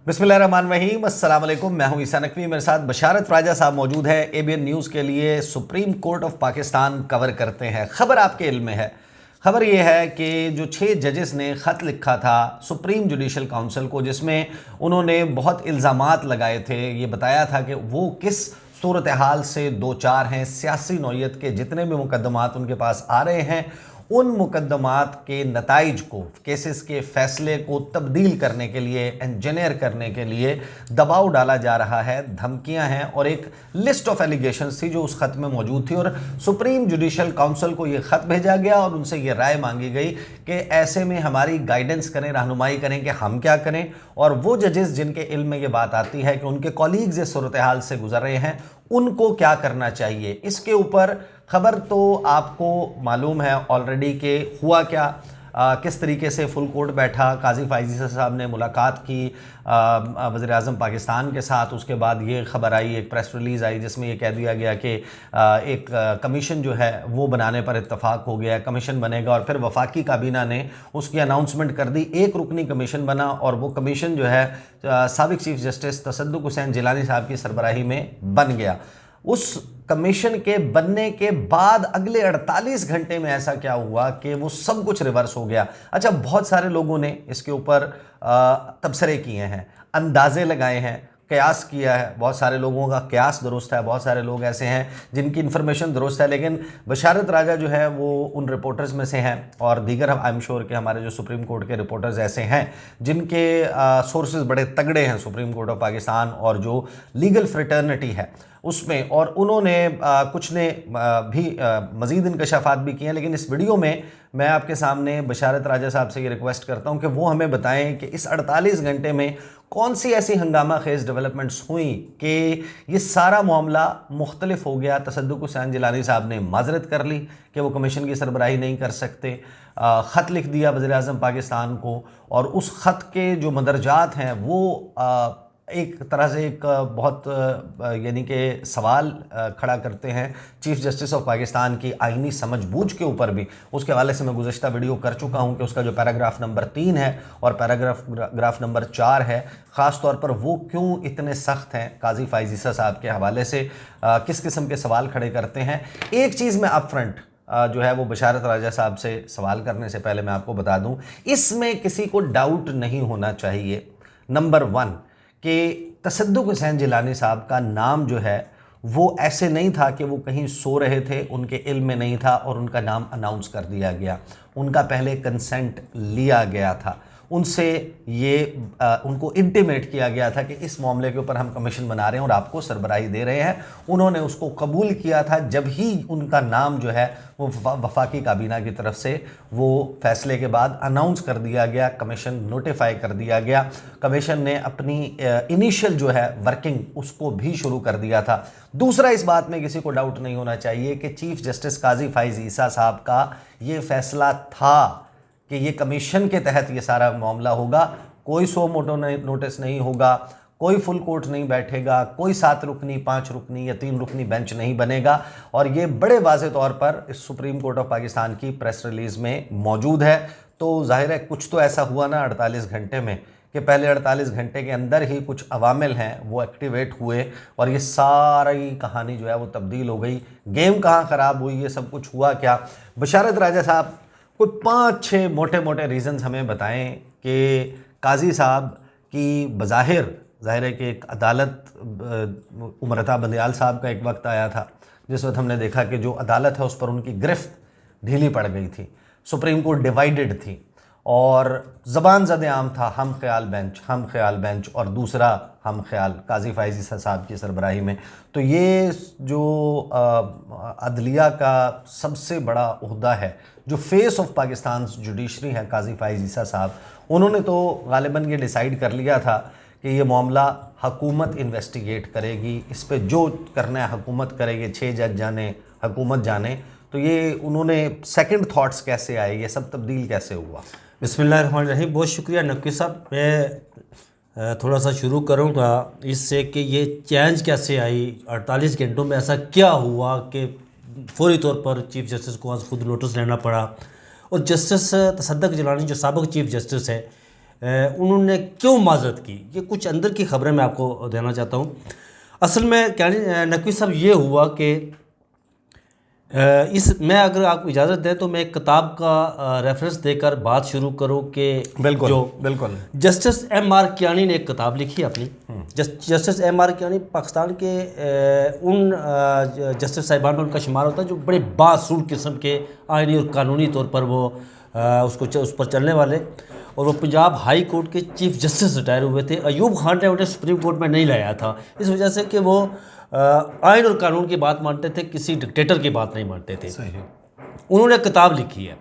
बिस्मिल्लाहिर्रहमानिर्रहीम, अस्सलाम वालेकुम। मैं हूं ईसा नकवी, मेरे साथ बशारत राजा साहब मौजूद है। एबीएन न्यूज़ के लिए supreme court of Pakistan cover करते हैं। खबर आपके इल्म में है। खबर यह है कि जो 6 जजेस ने ख़त लिखा था सुप्रीम जुडिशल काउंसिल को, जिसमें उन्होंने बहुत इल्ज़ामात लगाए थे, ये बताया था कि वो किस सूरत हाल से दो चार हैं, सियासी नौयत के जितने भी मुकदमात उनके पास आ रहे हैं, उन मुकदमात के नताइज को, केसेस के फैसले को तब्दील करने के लिए, इंजीनियर करने के लिए दबाव डाला जा रहा है, धमकियां हैं और एक लिस्ट ऑफ एलिगेशंस थी जो उस खत में मौजूद थी। और सुप्रीम जुडिशल काउंसिल को ये खत भेजा गया और उनसे ये राय मांगी गई कि ऐसे में हमारी गाइडेंस करें, रहनुमाई करें कि हम क्या करें। और वो जजेस जिनके इल्म में ये बात आती है कि उनके कॉलीग्स इस सूरत हाल से गुजर रहे हैं, उनको क्या करना चाहिए। इसके ऊपर खबर तो आपको मालूम है ऑलरेडी कि हुआ क्या, किस तरीके से फुल कोर्ट बैठा, काजी फायजी साहब ने मुलाकात की वज़ीर आज़म पाकिस्तान के साथ। उसके बाद ये खबर आई, एक प्रेस रिलीज़ आई जिसमें ये कह दिया गया कि एक कमीशन जो है वो बनाने पर इत्तफाक हो गया, कमीशन बनेगा। और फिर वफाकी काबीना ने उसकी अनाउंसमेंट कर दी, एक रुकनी कमीशन बना और वो कमीशन जो है साबिक चीफ जस्टिस तसद्दुक़ हुसैन जिलानी साहब की सरबराही में बन गया। उस कमीशन के बनने के बाद अगले 48 घंटे में ऐसा क्या हुआ कि वो सब कुछ रिवर्स हो गया। अच्छा, बहुत सारे लोगों ने इसके ऊपर तबसरे किए हैं, अंदाजे लगाए हैं, कयास किया है। बहुत सारे लोगों का कयास दुरुस्त है, बहुत सारे लोग ऐसे हैं जिनकी इन्फॉर्मेशन दुरुस्त है, लेकिन बशारत राजा जो है वो उन रिपोर्टर्स में से हैं। और दीगर आई एम श्योर कि हमारे जो सुप्रीम कोर्ट के रिपोर्टर्स ऐसे हैं जिनके सोर्सेज बड़े तगड़े हैं सुप्रीम कोर्ट ऑफ पाकिस्तान और जो लीगल फ्रेटर्निटी है उसमें। और उन्होंने कुछ ने भी मज़ीद इंकशाफात भी किए हैं। लेकिन इस वीडियो में मैं आपके सामने बशारत राजा साहब से ये रिक्वेस्ट करता हूं कि वो हमें बताएं कि इस 48 घंटे में कौन सी ऐसी हंगामा खेज डेवलपमेंट्स हुई कि ये सारा मामला मुख्तलिफ हो गया। तसद्दुक़ हुसैन जिलानी साहब ने माजरत कर ली कि वो कमीशन की सरबराही नहीं कर सकते, ख़त लिख दिया वज़ीर आज़म पाकिस्तान को, और उस ख़त के जो मदरजात हैं वो एक तरह से एक बहुत यानी कि सवाल खड़ा करते हैं चीफ जस्टिस ऑफ पाकिस्तान की आइनी समझबूझ के ऊपर भी। उसके हवाले से मैं गुज़श्ता वीडियो कर चुका हूं कि उसका जो पैराग्राफ नंबर 3 है और पैराग्राफ नंबर 4 है, ख़ास तौर पर वो क्यों इतने सख्त हैं काजी फायजीसा साहब के हवाले से, किस किस्म के सवाल खड़े करते हैं। एक चीज़ मैं अप फ्रंट जो है वो बशारत राजा साहब से सवाल करने से पहले मैं आपको बता दूं, इसमें किसी को डाउट नहीं होना चाहिए नंबर 1 कि तसद्दुक़ हुसैन जिलानी साहब का नाम जो है वो ऐसे नहीं था कि वो कहीं सो रहे थे, उनके इल्म में नहीं था और उनका नाम अनाउंस कर दिया गया। उनका पहले कंसेंट लिया गया था, उनसे ये उनको इंटीमेट किया गया था कि इस मामले के ऊपर हम कमीशन बना रहे हैं और आपको सरबराही दे रहे हैं। उन्होंने उसको कबूल किया था जब ही उनका नाम जो है वो वफाकी काबीना की तरफ से वो फैसले के बाद अनाउंस कर दिया गया, कमीशन नोटिफाई कर दिया गया। कमीशन ने अपनी इनिशियल जो है वर्किंग उसको भी शुरू कर दिया था। दूसरा, इस बात में किसी को डाउट नहीं होना चाहिए कि चीफ जस्टिस काजी फाइज ईसा साहब का ये फैसला था कि ये कमीशन के तहत ये सारा मामला होगा। कोई सो मोटो नोटिस नहीं होगा, कोई फुल कोर्ट नहीं बैठेगा, कोई 7 रुकनी 5 रुकनी या 3 रुकनी बेंच नहीं बनेगा। और ये बड़े वाज़े तौर पर इस सुप्रीम कोर्ट ऑफ पाकिस्तान की प्रेस रिलीज़ में मौजूद है। तो जाहिर है कुछ तो ऐसा हुआ ना 48 घंटे में कि पहले 48 घंटे के अंदर ही कुछ अवामिल हैं वो एक्टिवेट हुए और ये सारी कहानी जो है वो तब्दील हो गई। गेम कहाँ ख़राब हुई, ये सब कुछ हुआ क्या। बशारत राजा साहब कोई 5-6 मोटे मोटे रीज़न्स हमें बताएं कि काजी साहब की बज़ाहिर ज़ाहिर है कि एक अदालत, उमर अता बंदयाल साहब का एक वक्त आया था जिस वक्त हमने देखा कि जो अदालत है उस पर उनकी गिरफ्त ढीली पड़ गई थी, सुप्रीम कोर्ट डिवाइडेड थी और ज़बान ज़द आम था हम ख्याल बेंच और दूसरा हम ख्याल काजी फायजी साहब की सरबराही में। तो ये जो अदलिया का सबसे बड़ा उहदा है, जो फेस ऑफ पाकिस्तान जुडिशरी है काजी फायजी साहब, उन्होंने तो गालिबन ये डिसाइड कर लिया था कि ये मामला हुकूमत इन्वेस्टिगेट करेगी, इस पे जो करना है हुकूमत करेगी, 6 जज जाने, हुकूमत जाने। तो ये उन्होंने सेकंड थॉट्स कैसे आए, ये सब तब्दील कैसे हुआ? बिस्मिल्लाहिर्रहमानिर्रहीम। बहुत शुक्रिया नकवी साहब। मैं थोड़ा सा शुरू करूँगा इससे कि ये चेंज कैसे आई, 48 घंटों में ऐसा क्या हुआ कि फौरी तौर पर चीफ जस्टिस को आज खुद नोटिस लेना पड़ा। और जस्टिस तसद्दुक़ जिलानी जो साबिक़ चीफ जस्टिस है, उन्होंने क्यों माजरत की, ये कुछ अंदर की खबरें मैं आपको देना चाहता हूँ। असल में क्या नकवी साहब ये हुआ कि मैं अगर आपको इजाज़त दें तो मैं एक किताब का रेफरेंस देकर बात शुरू करूं कि बिल्कुल जो बिल्कुल जस्टिस एम.आर. कियानी ने एक किताब लिखी अपनी। Justice MR. कियानी पाकिस्तान के उन जस्टिस साहिबान में उनका शुमार होता है जो बड़े बासूल किस्म के आइनी और कानूनी तौर पर वो उस पर चलने वाले, और वो पंजाब हाई कोर्ट के चीफ जस्टिस रिटायर हुए थे। अयूब खान ने उन्हें सुप्रीम कोर्ट में नहीं लाया था इस वजह से कि वो आइन और कानून की बात मानते थे, किसी डिक्टेटर की बात नहीं मानते थे। सही। उन्होंने किताब लिखी है।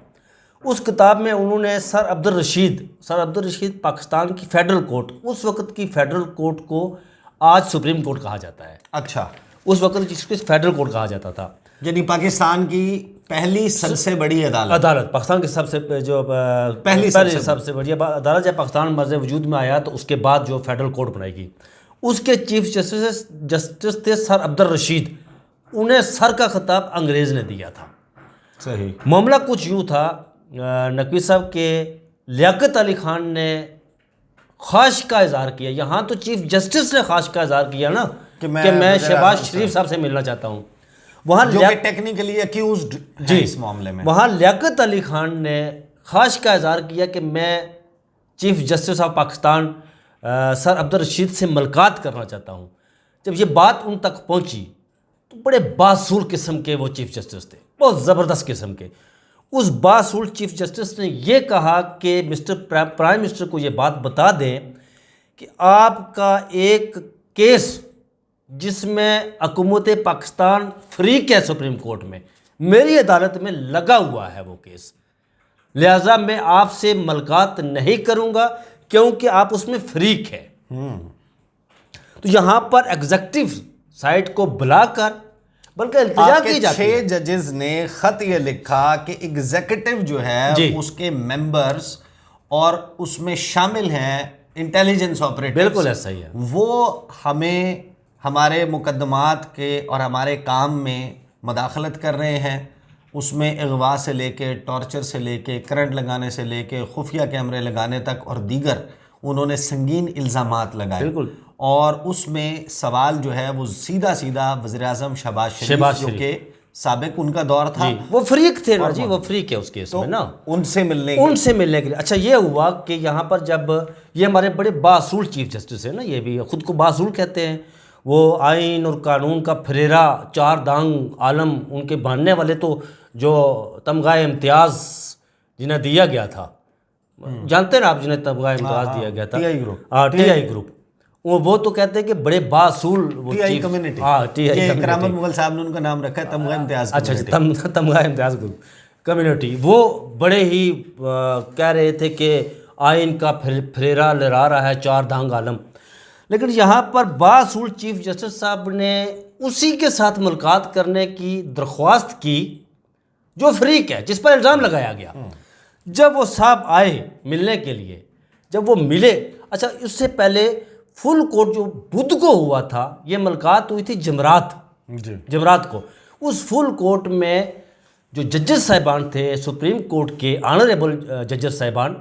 उस किताब में उन्होंने सर अब्दुल रशीद पाकिस्तान की फेडरल कोर्ट, उस वक्त की फेडरल कोर्ट को आज सुप्रीम कोर्ट कहा जाता है। अच्छा, उस वक्त जिसको फेडरल कोर्ट कहा जाता था, यानी पाकिस्तान की पहली सबसे बड़ी अदालत, पाकिस्तान की सबसे जो पहली सबसे बड़ी अदालत जब पाकिस्तान मर्ज वजूद में आया तो उसके बाद जो फेडरल कोर्ट बनाएगी, उसके चीफ जस्टिस थे सर अब्दुल रशीद। उन्हें सर का खिताब अंग्रेज़ ने दिया था। सही। मामला कुछ यूँ था नकवी साहब के लियाकत अली खान ने ख्वाहिश का इजहार किया। यहाँ तो चीफ जस्टिस ने ख्वाहिश का इजहार किया ना कि मैं शहबाज शरीफ साहब से मिलना चाहता हूँ। वहाँ टेक्निकली अक्यूज्ड जी इस मामले में, वहाँ लियाकत अली खान ने ख्वाहिश का इजहार किया कि मैं chief justice of Pakistan sir Abdul Rashid से मुलाकात करना चाहता हूँ। जब ये बात उन तक पहुँची तो बड़े बासूल किस्म के वो चीफ जस्टिस थे, बहुत ज़बरदस्त किस्म के। उस बासूल चीफ जस्टिस ने ये कहा कि प्राइम मिनिस्टर को ये बात बता दें कि आपका एक केस जिसमें हुकूमत पाकिस्तान फ्रीक है सुप्रीम कोर्ट में, मेरी अदालत में लगा हुआ है वो केस, लिहाजा मैं आपसे मुलाकात नहीं करूँगा क्योंकि आप उसमें फ्रीक है। तो यहाँ पर एग्जेक्टिव साइड को बुलाकर बल्कि इल्तिजा की जाती है। 6 जजेस ने खत ये लिखा कि एग्जीक्यूटिव जो है उसके मेंबर्स और उसमें शामिल हैं इंटेलिजेंस ऑपरेटर्स, बिल्कुल ऐसा ही है, वो हमें हमारे मुकदमात के और हमारे काम में मदाखलत कर रहे हैं। उसमें अगवा से लेके, टॉर्चर से लेके, करंट लगाने से लेके, खुफिया कैमरे लगाने तक और दीगर उन्होंने संगीन इल्ज़ामात लगाए। बिल्कुल। और उसमें सवाल जो है वो सीधा वज़ीर-ए-आज़म शहबाज शरीफ जो कि साबिक उनका दौर था, वो फ्रीक थे ना जी, वो फ्रीक है उस केस में ना, उनसे मिलने के लिए। अच्छा, ये हुआ कि यहाँ पर जब ये हमारे बड़े बासूल चीफ जस्टिस है ना, ये भी खुद को बासूल कहते हैं, वो आइन और कानून का फरेरा, चार दांग आलम उनके बांधने वाले, तो जो तमगा इम्तियाज़ जिन्हें दिया गया था, जानते हैं ना आप जिन्हें तमगा इम्तियाज़ दिया गया था, टीआई ग्रुप, वो तो कहते हैं कि बड़े बासूल टीआई कम्युनिटी, करामत मुगल साहब ने उनका नाम रखा है तमगा इम्तियाज़। अच्छा, तमगा इम्तियाज़ ग्रुप कम्युनिटी, वो बड़े ही कह रहे थे कि आइन का फरेरा लहरा रहा है, चार दांग आलम। लेकिन यहाँ पर बासूल चीफ जस्टिस साहब ने उसी के साथ मुलाकात करने की दरख्वास्त की जो फ्रीक है, जिस पर इल्ज़ाम लगाया गया। जब वो साहब आए मिलने के लिए, जब वो मिले, अच्छा उससे पहले फुल कोर्ट जो बुध को हुआ था, ये मुलाकात हुई थी जमरात को। उस फुल कोर्ट में जो जजेस साहिबान थे सुप्रीम कोर्ट के, ऑनरेबल जजेस साहिबान,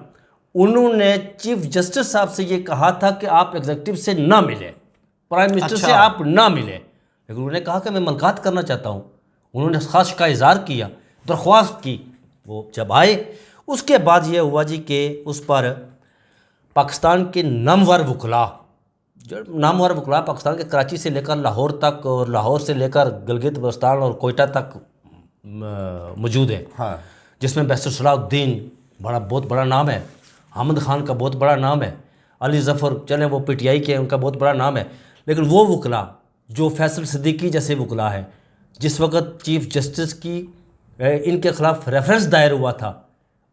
उन्होंने चीफ जस्टिस साहब से ये कहा था कि आप एग्जीक्यूटिव से ना मिले, प्राइम मिनिस्टर से आप ना मिले, लेकिन उन्होंने कहा कि मैं मुलाकात करना चाहता हूँ। उन्होंने ख्वाहिश का इजहार किया, दरख्वास्त की। वो जब आए उसके बाद ये हुआ जी कि उस पर पाकिस्तान के नामवर वकला पाकिस्तान के कराची से लेकर लाहौर तक और लाहौर से लेकर गिलगित बल्तिस्तान और कोयटा तक मौजूद है। हाँ। जिसमें बैरिस्टर सलाहुद्दीन बहुत बड़ा नाम है, अहमद खान का बहुत बड़ा नाम है, अली ज़फ़र चले वो पीटीआई के, उनका बहुत बड़ा नाम है। लेकिन वो वकला जो फैसल सिद्दीकी जैसे वकला है, जिस वक्त चीफ जस्टिस की इनके ख़िलाफ़ रेफरेंस दायर हुआ था,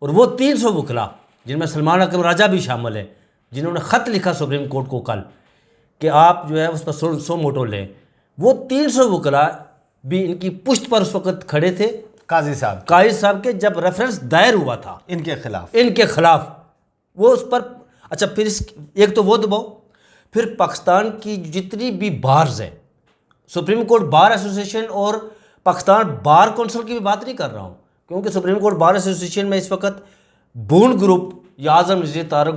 और वो 300 वकला जिनमें सलमान अकरम राजा भी शामिल है, जिन्होंने ख़त लिखा सुप्रीम कोर्ट को कल कि आप जो है उस पर 100 मोटो लें, वो 300 वकला भी इनकी पुश्त पर उस वक्त खड़े थे काजी साहब के, जब रेफरेंस दायर हुआ था इनके खिलाफ वो उस पर। अच्छा, फिर एक तो वो दबाओ, फिर पाकिस्तान की जितनी भी बार्स हैं, सुप्रीम कोर्ट बार एसोसिएशन और पाकिस्तान बार कौंसिल की भी बात नहीं कर रहा हूँ, क्योंकि सुप्रीम कोर्ट बार एसोसिएशन में इस वक्त बून ग्रुप या आजम नज़ीर तारक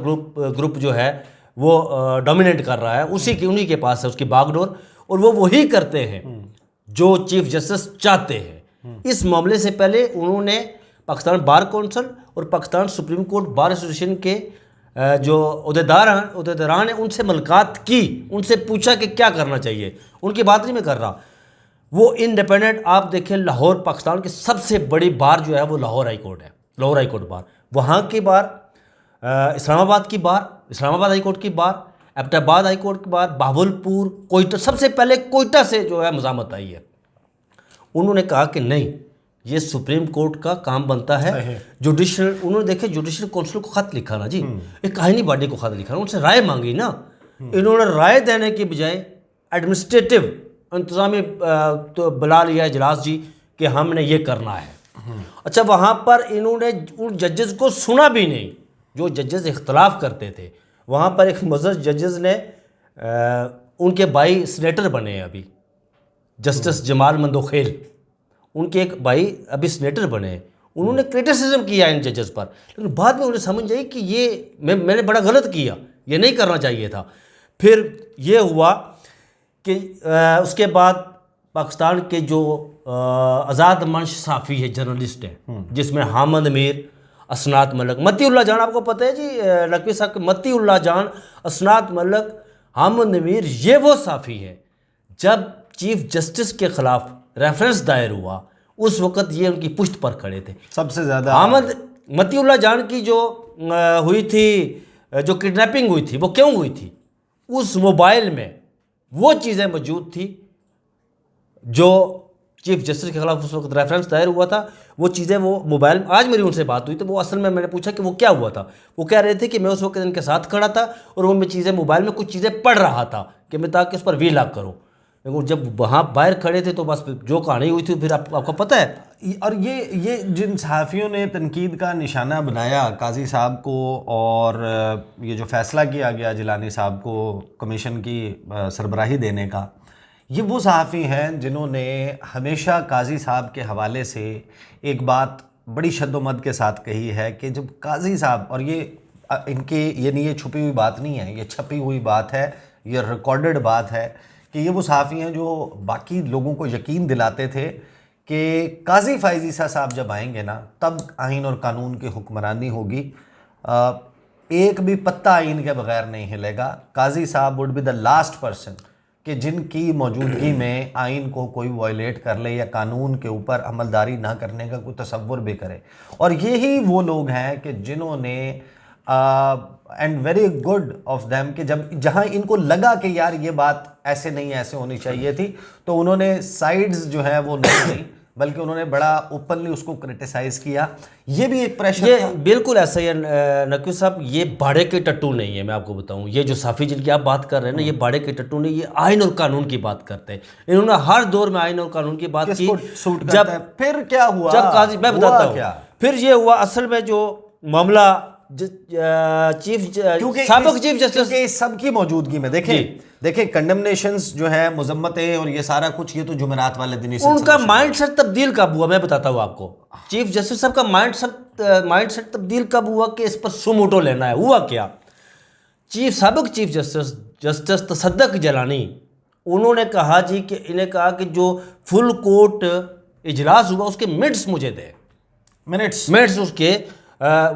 ग्रुप जो है वो डोमिनेट कर रहा है, उन्हीं के पास है उसकी बागडोर, और वो वही करते हैं जो चीफ जस्टिस चाहते हैं। इस मामले से पहले उन्होंने पाकिस्तान बार कौंसिल और Pakistan supreme court bar association के जो उहदेदारान हैं उनसे मुलाकात की, उनसे पूछा कि क्या करना चाहिए। उनकी बात नहीं मैं कर रहा, वो इंडिपेंडेंट, आप देखें लाहौर पाकिस्तान की सबसे बड़ी बार जो है वो लाहौर हाई कोर्ट है, लाहौर हाई कोर्ट बार। वहाँ की बार, इस्लामाबाद की बार, इस्लामाबाद हाई कोर्ट की बार, एबटाबाद हाई कोर्ट की बार, बहावलपुर, कोयटा, सबसे पहले कोयटा से जो है मज़ामत आई है। उन्होंने कहा कि नहीं, ये सुप्रीम कोर्ट का काम बनता है। जुडिशल, उन्होंने देखे जुडिशल काउंसिल को खत लिखा ना जी, एक काहिनी बॉडी को खत लिखा, उनसे राय मांगी ना। इन्होंने राय देने की बजाय एडमिनिस्ट्रेटिव इंतजामी तो बुला लिया इजलास जी कि हमने ये करना है। अच्छा, वहाँ पर इन्होंने उन जजेस को सुना भी नहीं जो जजेस इख्तलाफ करते थे। वहाँ पर एक मज़र जजेस ने उनके भाई सीनेटर बने हैं अभी, जस्टिस जमाल मंदोखेल, उनके एक भाई अभी सीनेटर बने हैं। उन्होंने क्रिटिसिज्म किया इन जजेस पर, लेकिन बाद में उन्हें समझ आई कि ये मैंने बड़ा गलत किया, ये नहीं करना चाहिए था। फिर ये हुआ कि उसके बाद पाकिस्तान के जो आज़ाद मंश साफ़ी है, जर्नलिस्ट हैं, जिसमें हामिद मीर, असनात मलिक, मतीउल्लाह जान, आपको पता है जी नकवी साहब के मतीउल्लाह जान, असनात मलिक, हामिद मीर, ये वो साफ़ी है। जब चीफ जस्टिस के ख़िलाफ़ रेफरेंस दायर हुआ उस वक़्त ये उनकी पुश्त पर खड़े थे सबसे ज़्यादा। हामिद मतीउल्लाह जान की जो हुई थी, जो किडनैपिंग हुई थी, वो क्यों हुई थी? उस मोबाइल में वो चीज़ें मौजूद थी जो चीफ जस्टिस के खिलाफ उस वक्त रेफरेंस दायर हुआ था। वो चीज़ें, वो मोबाइल, आज मेरी उनसे बात हुई तो वो असल में मैंने पूछा कि वो क्या हुआ था। वो कह रहे थे कि मैं उस वक्त इनके साथ खड़ा था और वो मैं चीज़ें मोबाइल में कुछ चीज़ें पढ़ रहा था कि मैं ताकि उस पर वीलॉग करूँ। लेकिन जब वहाँ बाहर खड़े थे तो बस जो कहानी हुई थी फिर आपको पता है। और ये जिन सहाफ़ियों ने तनकीद का निशाना बनाया काजी साहब को, और ये जो फ़ैसला किया गया जिलानी साहब को कमीशन की सरबराही देने का, ये वो सहाफ़ी हैं जिन्होंने हमेशा काजी साहब के हवाले से एक बात बड़ी शद्दोमद के साथ कही है कि जब काजी साहब, और ये इनके ये नहीं, ये छुपी हुई बात नहीं है, ये छपी हुई बात है, ये रिकॉर्डेड बात है कि ये वो सहाफ़ी हैं जो बाकी लोगों को यकीन दिलाते थे कि काजी फ़ायज़ ईसा साहब जब आएंगे ना तब आइन और कानून की हुक्मरानी होगी, एक भी पत्ता आइन के बगैर नहीं हिलेगा। काजी साहब would be the last person कि जिनकी मौजूदगी में आइन को कोई वायलेट कर ले या कानून के ऊपर अमलदारी ना करने का कोई तसव्वुर भी करे। और यही वो लोग हैं कि जिन्होंने and very good of them कि जब जहां इनको लगा कि यार ये बात ऐसे नहीं, ऐसे होनी चाहिए थी, तो उन्होंने साइड्स जो है वो नहीं ली, बल्कि उन्होंने बड़ा ओपनली उसको क्रिटिसाइज किया। ये भी एक प्रेशर ये बिल्कुल ऐसा ही है नकवी साहब, ये बाड़े के टट्टू नहीं है। मैं आपको बताऊं, ये जो साफ़ी जिनकी आप बात कर रहे हैं ना, ये बाड़े के टट्टू नहीं, ये आइन और कानून की बात करते हैं। इन्होंने हर दौर में आइन और कानून की बात की। जब फिर क्या हुआ, जब काजी, मैं बताता हूँ फिर ये हुआ असल में जो मामला साबिक चीफ जस्टिस सबकी मौजूदगी में देखें कंडेमनेशंस जो है, मुजम्मतें और ये सारा कुछ, ये तो जुमेरात वाले दिन उनका माइंडसेट तब्दील कब हुआ मैं बताता हूँ आपको। चीफ जस्टिस साहब का माइंडसेट तब्दील कब हुआ कि इस पर सुमोटो लेना है। हुआ क्या, साबिक चीफ जस्टिस तसद्दुक़ जिलानी, उन्होंने कहा जी कि इन्हें कहा कि जो फुल कोर्ट इजलास हुआ उसके मिनट्स मुझे दे, मिनट्स उसके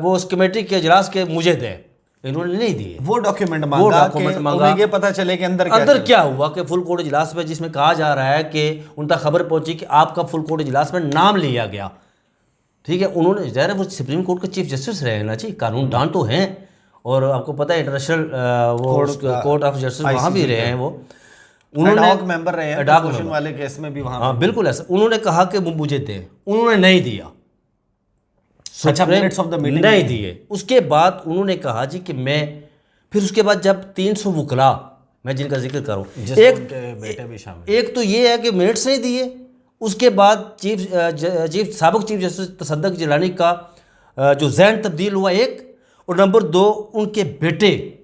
वो उस कमेटी के इजलास के मुझे दे। इन्होंने नहीं दिए। वो डॉक्यूमेंट मांगा, ये पता चले कि अंदर क्या हुआ कि फुल कोर्ट इजलास में, जिसमें कहा जा रहा है कि उन तक खबर पहुंची कि आपका फुल कोर्ट इजलास में नाम लिया गया। ठीक है, उन्होंने ज़ाहिर है वो सुप्रीम कोर्ट के चीफ जस्टिस रहे ना जी, कानून दान तो हैं, और आपको पता है इंटरनेशनल वो कोर्ट ऑफ जस्टिस वहाँ भी रहे हैं। वो उन्होंने मेंबर रहे हैं क्वेश्चन वाले केस में भी वहाँ। हाँ बिल्कुल ऐसा। उन्होंने कहा कि वो मुझे दे, उन्होंने नहीं दिया। मिनट्स ऑफ द मीटिंग नहीं दिए। उसके बाद उन्होंने कहा जी कि मैं, फिर उसके बाद जब 300 वकला, मैं जिनका जिक्र करूँ, एक तो ये है कि मिनट्स नहीं दिए। उसके बाद साबिक चीफ जस्टिस तसद्दुक़ जिलानी का जो ज़हन तब्दील हुआ एक, और नंबर 2 उनके बेटे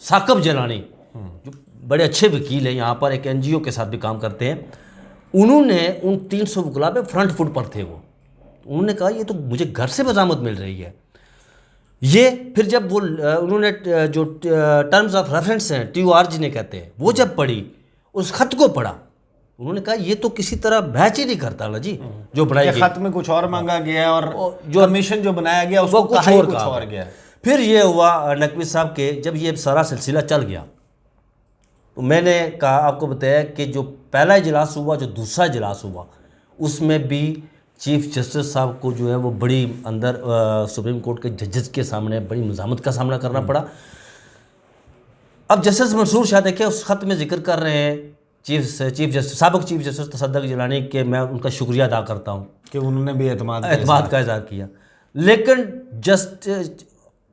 साकिब जिलानी जो बड़े अच्छे वकील हैं, यहाँ पर एक NGO के साथ भी काम करते हैं, उन्होंने उन 300 वकला पे फ्रंट फुट पर थे। वो उन्होंने कहा ये तो मुझे घर से बजामत मिल रही है। ये फिर जब वो उन्होंने जो टर्म्स ऑफ रेफरेंस हैं TOR जिन्हें कहते हैं वो जब पढ़ी, उस खत को पढ़ा, उन्होंने कहा ये तो किसी तरह मैच ही नहीं करता ना जी जो बनाई ये गई। खत में कुछ और मांगा गया और जो कमीशन जो बनाया गया उसको कुछ कहा ही और कुछ कहा और गया। फिर ये हुआ नकवी साहब के जब ये सारा सिलसिला चल गया, तो मैंने कहा आपको बताया कि जो पहला इजलास हुआ, जो दूसरा इजलास हुआ, उसमें भी चीफ जस्टिस साहब को जो है वो बड़ी अंदर सुप्रीम कोर्ट के जजेस के सामने बड़ी मुज़ाहमत का सामना करना पड़ा। अब जस्टिस मंसूर शाह देखिए उस खत में जिक्र कर रहे हैं साबिक़ चीफ जस्टिस तसद्दुक़ जिलानी के, मैं उनका शुक्रिया अदा करता हूँ कि उन्होंने भी एतमाद का इज़हार किया। लेकिन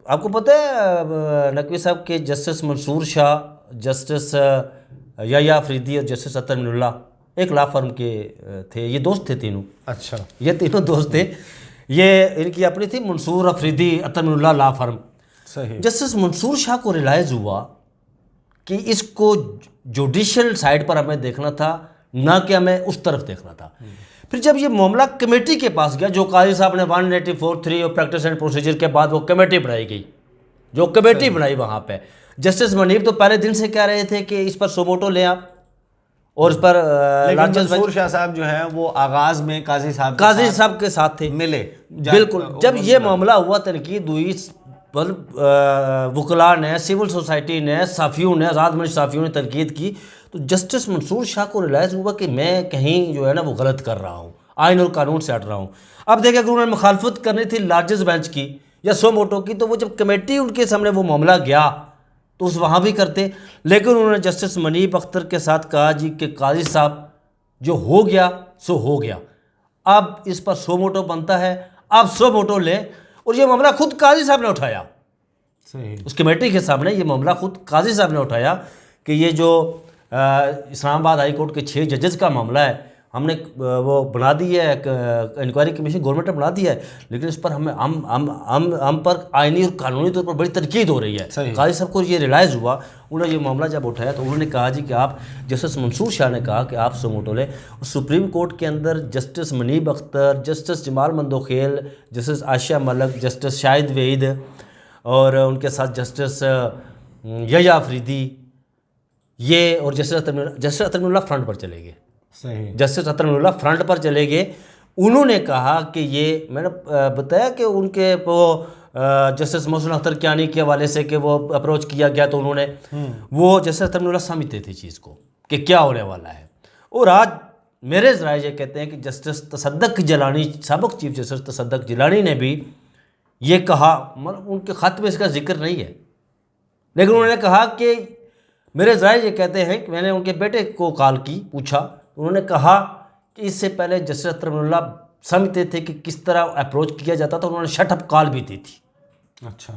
आपको पता है नकवी साहब के जस्टिस मंसूर शाह, जस्टिस याह्या अफरीदी और जस्टिस अतर मिनुल्लाह एक लॉ फर्म के थे, ये दोस्त थे तीनों। अच्छा, ये तीनों दोस्त थे, ये इनकी अपनी थी मंसूर अफरीदी अतर मिनुल्लाह लॉ फर्म। सही। जस्टिस मंसूर शाह को रियलाइज़ हुआ कि इसको जुडिशल साइड पर हमें देखना था, ना कि हमें उस तरफ देखना था। फिर जब ये मामला कमेटी के पास गया, जो काजी साहब ने 184(3) और प्रैक्टिस एंड प्रोसीजर के बाद वो कमेटी बनाई गई, जो कमेटी बनाई वहाँ पे जस्टिस मनीब तो पहले दिन से कह रहे थे कि इस पर सोमोटो लें आप, और इस पर मंसूर शाह साहब जो है वो आगाज में काजी साहब के साथ थे, मिले। बिल्कुल। जब ये मामला हुआ, तनकीद हुई, वकला ने, सिविल सोसाइटी ने, साफ़ियों ने, आज़ाद मंच साफ़ियों ने तनकीद की, तो जस्टिस मंसूर शाह को रियलाइज़ हुआ कि मैं कहीं जो है ना वो गलत कर रहा हूँ, आइन और कानून से हट रहा हूँ। अब देखिए अगर उन्होंने मुखालफत करनी थी लार्जेस्ट बेंच की या सोमोटो की, तो वो जब कमेटी उनके सामने वो मामला गया तो उस वहाँ भी करते। लेकिन उन्होंने जस्टिस मनीब अख्तर के साथ कहा जी कि काजी साहब जो हो गया सो हो गया, अब इस पर सोमोटो बनता है, आप सोमोटो लें। और ये मामला खुद काजी साहब ने उठाया, सही। उस कमेटी के सामने ये मामला खुद काजी साहब ने उठाया कि ये जो इस्लामाबाद हाई कोर्ट के 6 जजेस का मामला है, हमने वो बना दी है, इंक्वायरी कमीशन गवर्नमेंट ने बना दी है, लेकिन इस पर हमें हम पर आइनी और कानूनी तौर पर बड़ी तनकीद हो रही है। काजी साहब को ये रियलाइज़ हुआ, उन्होंने ये मामला जब उठाया तो उन्होंने कहा जी कि आप, जस्टिस मंसूर शाह ने कहा कि आप सोमोटो लें। सुप्रीम कोर्ट के अंदर justice Munib Akhtar, justice Jamal Mandokhel, justice Ayesha Malik, justice Shahid Waheed और उनके साथ जस्टिस याह्या अफरीदी, ये और जस्टिस अतर मिनुल्लाह फ्रंट पर चले गए। सही। जस्टिस अतर मिनुल्लाह फ्रंट पर चले गए। उन्होंने कहा कि ये, मैंने बताया कि उनके वो जस्टिस मोहसिन अख्तर कियानी के हवाले से कि वो अप्रोच किया गया, तो उन्होंने वो जस्टिस अतर मिनुल्लाह समझते थे चीज़ को कि क्या होने वाला है। और आज मेरे ज़राए ये कहते हैं कि जस्टिस तसद्दुक़ जिलानी, साबिक़ चीफ जस्टिस तसद्दुक़ जिलानी ने भी ये कहा, मतलब उनके ख़त में इसका जिक्र नहीं है, लेकिन उन्होंने कहा कि मेरे ज़राए ये कहते हैं कि मैंने उनके बेटे को कॉल की, पूछा, उन्होंने कहा कि इससे पहले जस्टिस अतर मिनुल्लाह समझते थे कि किस तरह अप्रोच किया जाता था, उन्होंने शट अप कॉल भी दी थी। अच्छा,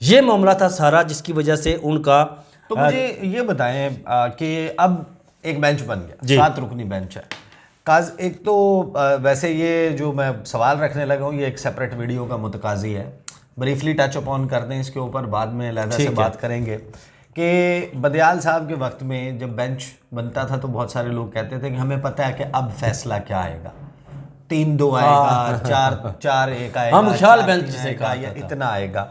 ये मामला था सारा, जिसकी वजह से उनका। तो मुझे ये बताएं कि अब एक बेंच बन गया, 7 रुकनी बेंच है। एक तो वैसे ये जो मैं सवाल रखने लगा हूँ ये एक सेपरेट वीडियो का मुतकाजी है, ब्रीफली टच अपॉन कर दें इसके ऊपर, बाद में अलहदा से बात करेंगे कि बदियाल साहब के वक्त में जब बेंच बनता था तो बहुत सारे लोग कहते थे कि हमें पता है कि अब फैसला क्या आएगा, 3-2 आएगा, 4-1 आएगा, हम ख्याल बेंच से कहा या इतना आएगा।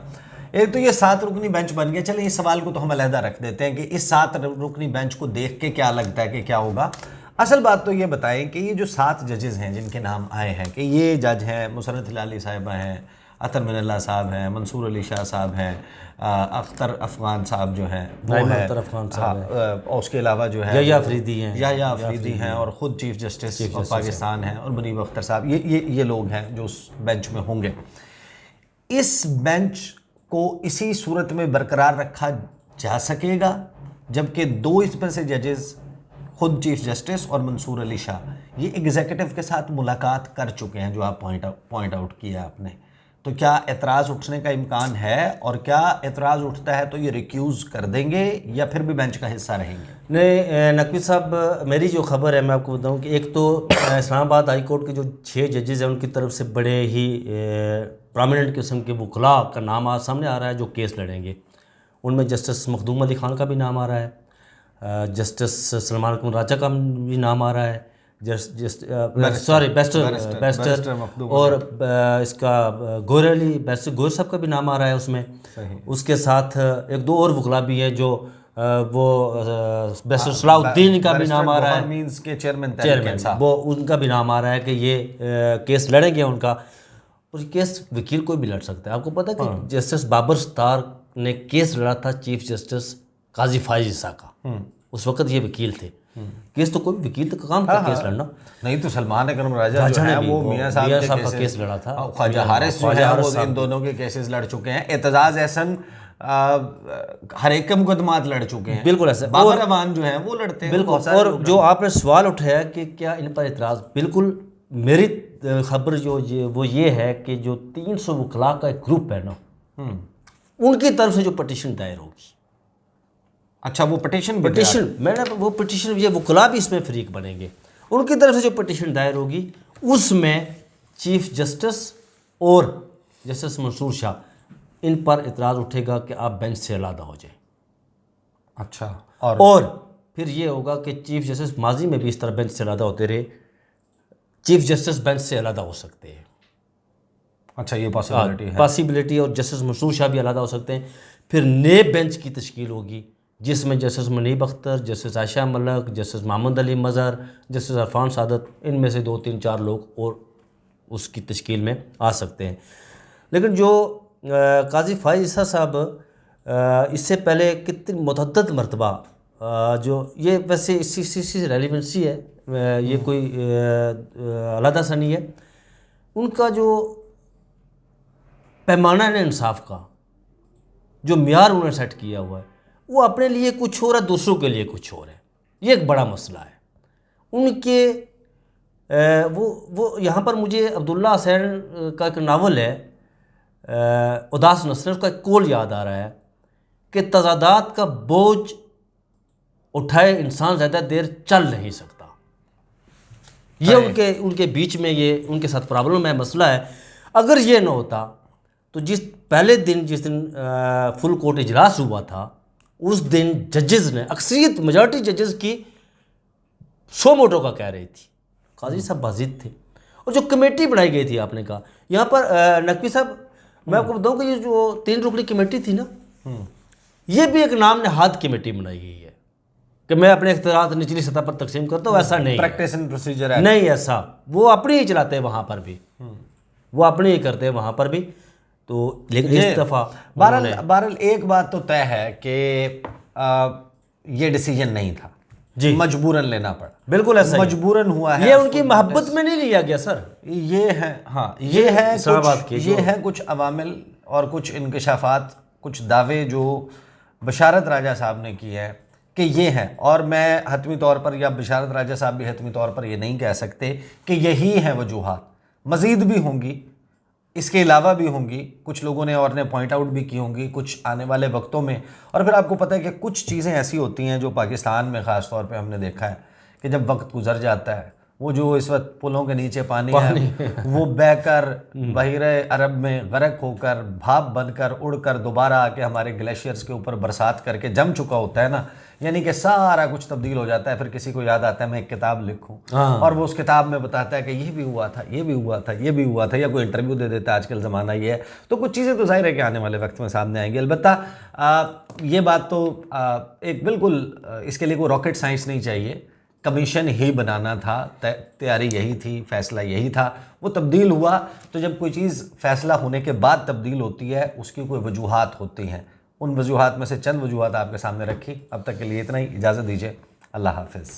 एक तो ये 7 रुकनी बेंच बन गया। चलिए इस सवाल को तो हम अलहदा रख देते हैं कि इस 7 रुकनी बेंच को देख के क्या लगता है कि क्या होगा। असल बात तो ये बताएं कि ये जो 7 जजेस हैं जिनके नाम आए हैं, कि ये जज हैं मुसरत हिलाली साहिबा हैं, अतर मिनुल्लाह साहब हैं, मंसूर अली शाह साहब हैं, अख्तर अफगान साहब जो हैं वो है, और उसके अलावा जो है याह्या अफरीदी हैं और ख़ुद चीफ जस्टिस ऑफ पाकिस्तान हैं, और मनीब अख्तर साहब, ये लोग हैं जो उस बेंच में होंगे। इस बेंच को इसी सूरत में बरकरार रखा जा सकेगा जबकि 2 इसमें से जजेस, खुद चीफ जस्टिस और मंसूर अली शाह, ये एग्जीक्यूटिव के साथ मुलाकात कर चुके हैं, जो आप पॉइंट आउट किया आपने। तो क्या एतराज़ उठने का इम्कान है, और क्या एतराज़ उठता है तो ये रिक्यूज़ कर देंगे या फिर भी बेंच का हिस्सा रहेंगे? नहीं नकवी साहब, मेरी जो खबर है मैं आपको बताऊं कि एक तो इस्लामाबाद हाई कोर्ट के जो 6 जजेस हैं उनकी तरफ से बड़े ही प्रोमिनेंट किस्म के वकला का नाम आज सामने आ रहा है जो केस लड़ेंगे। उनमें जस्टिस मखदूम अली खान का भी नाम आ रहा है, जस्टिस सलमान कुमार राजा का भी नाम आ रहा है, सॉरी बेस्टर और इसका गोर अली बेस्टर गोर साहब का भी नाम आ रहा है उसमें। उसके साथ एक दो और वकला भी है जो वो बेस्टर सलाउद्दीन का भी नाम आ रहा है, मींस के चेयरमैन वो उनका भी नाम आ रहा है कि ये केस लड़ेंगे उनका। और ये केस वकील कोई भी लड़ सकता है। आपको पता है कि जस्टिस बाबर सत्तार ने केस लड़ा था चीफ जस्टिस काजी फाइज ईसा का, उस वक्त ये वकील थे। केस तो कोई वकील का काम था केस लड़ना। नहीं तो सलमान अकरम राजा जो है वो मियां साहब का केस लड़ा था। ख्वाजा हारिस जो है वो इन दोनों के केसेस लड़ चुके हैं। एतजाज एहसन हर एक के मुकदमात लड़ चुके हैं। बिल्कुल ऐसा। बाबर अवान जो है वो लड़ते हैं। बिल्कुल। और जो आपने सवाल उठाया कि क्या इन पर इतराज़, बिल्कुल मेरी खबर वो ये है कि जो 300 वकला का एक ग्रुप है ना, उनकी तरफ से जो पटिशन दायर होगी। अच्छा, वो पिटीशन मैंने वो पिटीशन, ये वकला भी इसमें फरीक बनेंगे। उनकी तरफ से जो पिटीशन दायर होगी उसमें चीफ जस्टिस और जस्टिस मंसूर शाह इन पर इतराज़ उठेगा कि आप बेंच से अलहदा हो जाए। अच्छा। और फिर ये होगा कि चीफ जस्टिस माजी में भी इस तरह बेंच से अलहदा होते रहे, चीफ जस्टिस बेंच से अलहदा हो सकते हैं। अच्छा, ये पॉसिबिलिटी है। पॉसिबिलिटी। और जस्टिस मंसूर शाह भी अलहदा हो सकते हैं। फिर नए बेंच की तश्कील होगी जिसमें justice Munib Akhtar, justice Ayesha Malik, justice Muhammad Ali Mazhar, justice Irfan Saadat, इनमें से 2 3 4 लोग और उसकी तश्कील में आ सकते हैं। लेकिन जो काजी फाइज ईसा साहब इससे पहले कितनी मुतअद्दिद मरतबा जो ये वैसे इसी से रेलिवेंसी है, ये कोई अलहदा सा नहीं है। उनका जो पैमाना है इंसाफ का, जो मियार उन्होंने सेट किया हुआ है, वो अपने लिए कुछ और है, दूसरों के लिए कुछ और है। ये एक बड़ा मसला है उनके। वो यहाँ पर मुझे अब्दुल्ला हुसैन का एक नावल है उदास नस्ल, उसका एक कोल याद आ रहा है कि तजादात का बोझ उठाए इंसान ज़्यादा देर चल नहीं सकता। ये उनके बीच में ये उनके साथ प्रॉब्लम है, मसला है। अगर ये ना होता तो जिस दिन फुल कोर्ट इजलास हुआ था, उस दिन जजेस ने, अक्सरियत मेजॉरिटी जजेस की 100 वोटों का कह रही थी, काजी साहब बाजिद थे। और जो कमेटी बनाई गई थी, आपने कहा यहाँ पर नकवी साहब, मैं आपको बताऊँ कि ये जो 3 रुकनी कमेटी थी ना, ये भी एक नाम नहाद कमेटी बनाई गई है कि मैं अपने इख्तियारात निचली सतह पर तकसीम करता हूँ। ऐसा नहीं, प्रैक्टिस एंड प्रोसीजर है नहीं ऐसा। वो अपनी ही चलाते हैं वहाँ पर भी, वो अपने ही करते हैं वहाँ पर भी। तो लेकिन इस दफ़ा बहरहाल एक बात तो तय है कि ये डिसीजन नहीं था जी, मजबूरन लेना पड़ा। बिल्कुल ऐसा मजबूरन हुआ है। ये उनकी मोहब्बत में नहीं लिया गया सर। ये है, हाँ, ये है कुछ अवामिल और कुछ इंकशाफात, कुछ दावे जो बशारत राजा साहब ने की है कि ये है। और मैं हतमी तौर पर, या बशारत राजा साहब भी हतमी तौर पर ये नहीं कह सकते कि यही है वजूहात। मज़ीद भी होंगी, इसके अलावा भी होंगी, कुछ लोगों ने और ने पॉइंट आउट भी की होंगी कुछ आने वाले वक्तों में। और फिर आपको पता है कि कुछ चीज़ें ऐसी होती हैं जो पाकिस्तान में ख़ास तौर पे हमने देखा है कि जब वक्त गुजर जाता है, वो जो इस वक्त पुलों के नीचे पानी है वो बहकर बहिरे अरब में गर्क होकर, भाप बनकर, उड़कर दोबारा आके हमारे ग्लेशियर्स के ऊपर बरसात करके जम चुका होता है ना, यानी कि सारा कुछ तब्दील हो जाता है। फिर किसी को याद आता है मैं एक किताब लिखूं, और वो उस किताब में बताता है कि ये भी हुआ था, ये भी हुआ था, ये भी हुआ था, या कोई इंटरव्यू दे देता है। आजकल ज़माना ये है, तो कुछ चीज़ें तो जाहिर है कि आने वाले वक्त में सामने आएंगी। अलबत्ता ये बात तो एक बिल्कुल इसके लिए कोई रॉकेट साइंस नहीं चाहिए, कमीशन ही बनाना था, तैयारी यही थी, फ़ैसला यही था। वो तब्दील हुआ, तो जब कोई चीज़ फ़ैसला होने के बाद तब्दील होती है, उसकी कोई वजूहात होती हैं। उन वजूहात में से चंद वजूहात आपके सामने रखी। अब तक के लिए इतना ही, इजाज़त दीजिए, अल्लाह हाफ़िज़।